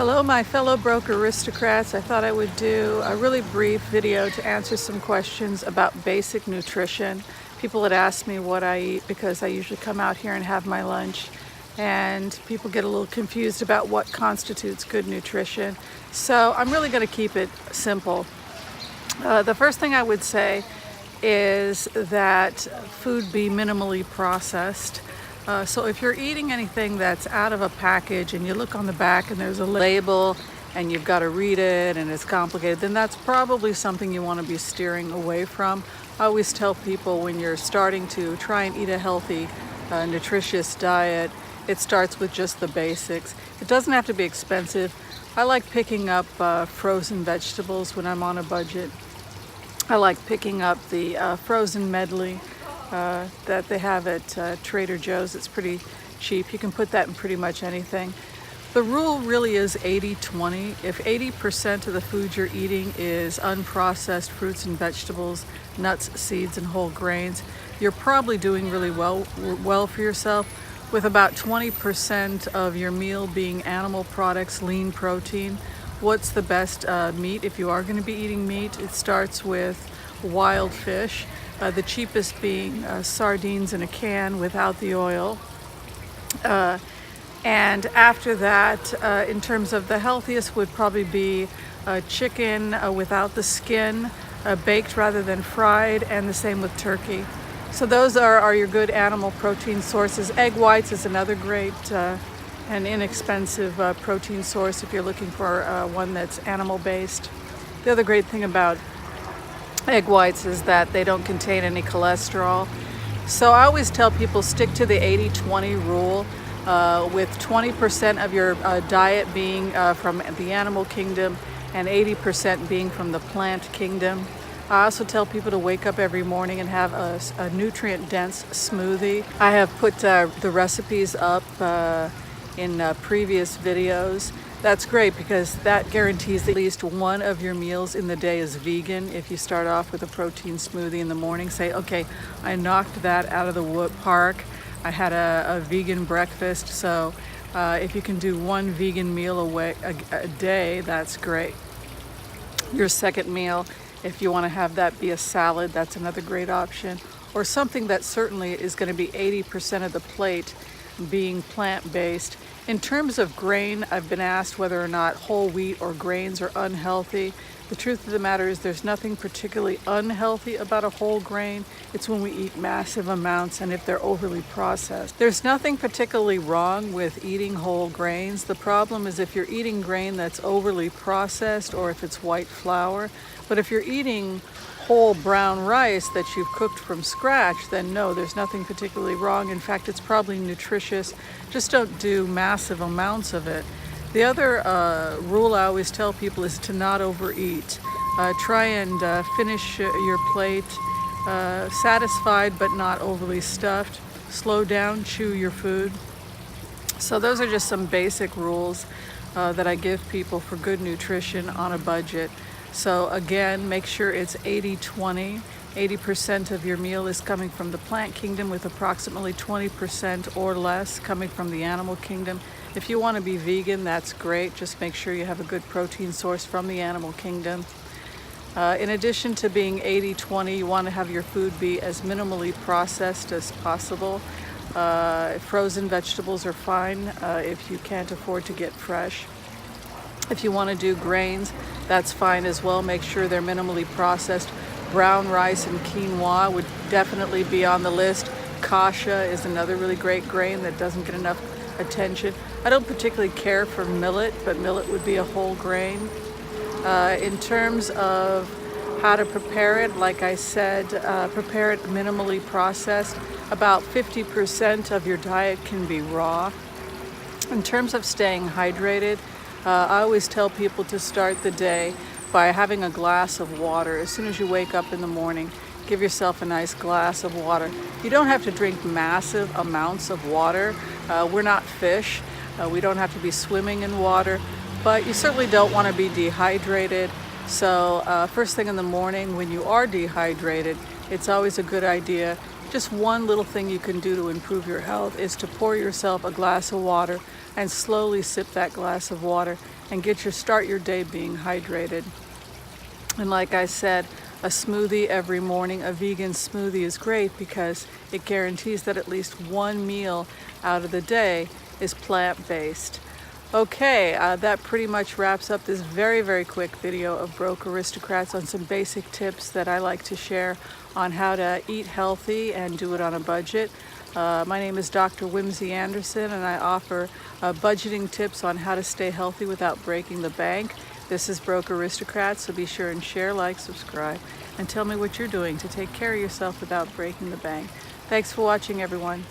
Hello my fellow broke aristocrats. I thought I would do a really brief video to answer some questions about basic nutrition. People had asked me what I eat because I usually come out here and have my lunch, and people get a little confused about what constitutes good nutrition. So I'm really going to keep it simple. The first thing I would say is that food be minimally processed. So if you're eating anything that's out of a package and you look on the back and there's a label and you've got to read it and it's complicated, then that's probably something you want to be steering away from. I always tell people when you're starting to try and eat a healthy, nutritious diet, it starts with just the basics. It doesn't have to be expensive. I like picking up frozen vegetables when I'm on a budget. I like picking up the frozen medley that they have at Trader Joe's. It's pretty cheap. You can put that in pretty much anything. The rule really is 80-20. If 80% of the food you're eating is unprocessed fruits and vegetables, nuts, seeds, and whole grains, you're probably doing really well for yourself, with about 20% of your meal being animal products, lean protein. What's the best meat if you are going to be eating meat? It starts with wild fish. The cheapest being sardines in a can without the oil. And after that, in terms of the healthiest, would probably be chicken without the skin, baked rather than fried, and the same with turkey. So those are your good animal protein sources. Egg whites is another great and inexpensive protein source if you're looking for one that's animal-based. The other great thing about egg whites is that they don't contain any cholesterol. So I always tell people stick to the 80-20 rule, with 20% of your diet being from the animal kingdom and 80% being from the plant kingdom. I also tell people to wake up every morning and have a nutrient-dense smoothie. I have put the recipes up in previous videos. That's great because that guarantees that at least one of your meals in the day is vegan. If you start off with a protein smoothie in the morning, say, okay, I knocked that out of the park. I had a vegan breakfast. So if you can do one vegan meal a day, that's great. Your second meal, if you want to have that be a salad, that's another great option. Or something that certainly is going to be 80% of the plate being plant-based. In terms of grain, I've been asked whether or not whole wheat or grains are unhealthy. The truth of the matter is there's nothing particularly unhealthy about a whole grain. It's when we eat massive amounts and if they're overly processed. There's nothing particularly wrong with eating whole grains. The problem is if you're eating grain that's overly processed or if it's white flour. But if you're eating whole brown rice that you've cooked from scratch, then no, there's nothing particularly wrong. In fact, it's probably nutritious. Just don't do massive amounts of it. The other rule I always tell people is to not overeat. Try and finish your plate satisfied but not overly stuffed. Slow down, chew your food. So those are just some basic rules that I give people for good nutrition on a budget. So again, make sure it's 80-20. 80% of your meal is coming from the plant kingdom with approximately 20% or less coming from the animal kingdom. If you want to be vegan, that's great. Just make sure you have a good protein source from the animal kingdom. In addition to being 80-20, you want to have your food be as minimally processed as possible. Frozen vegetables are fine if you can't afford to get fresh. If you want to do grains, that's fine as well. Make sure they're minimally processed. Brown rice and quinoa would definitely be on the list. Kasha is another really great grain that doesn't get enough attention. I don't particularly care for millet, but millet would be a whole grain. In terms of how to prepare it, like I said, prepare it minimally processed. About 50% of your diet can be raw. In terms of staying hydrated, I always tell people to start the day by having a glass of water. As soon as you wake up in the morning, give yourself a nice glass of water. You don't have to drink massive amounts of water. We're not fish. We don't have to be swimming in water, but you certainly don't want to be dehydrated. So first thing in the morning when you are dehydrated, it's always a good idea. Just one little thing you can do to improve your health is to pour yourself a glass of water and slowly sip that glass of water. and start your day being hydrated. And like I said, a smoothie every morning, a vegan smoothie, is great because it guarantees that at least one meal out of the day is plant-based. Okay, that pretty much wraps up this very, very quick video of Broke Aristocrats on some basic tips that I like to share on how to eat healthy and do it on a budget. My name is Dr. Whimsy Anderson, and I offer budgeting tips on how to stay healthy without breaking the bank. This is Broke Aristocrats, so be sure and share, like, subscribe, and tell me what you're doing to take care of yourself without breaking the bank. Thanks for watching, everyone.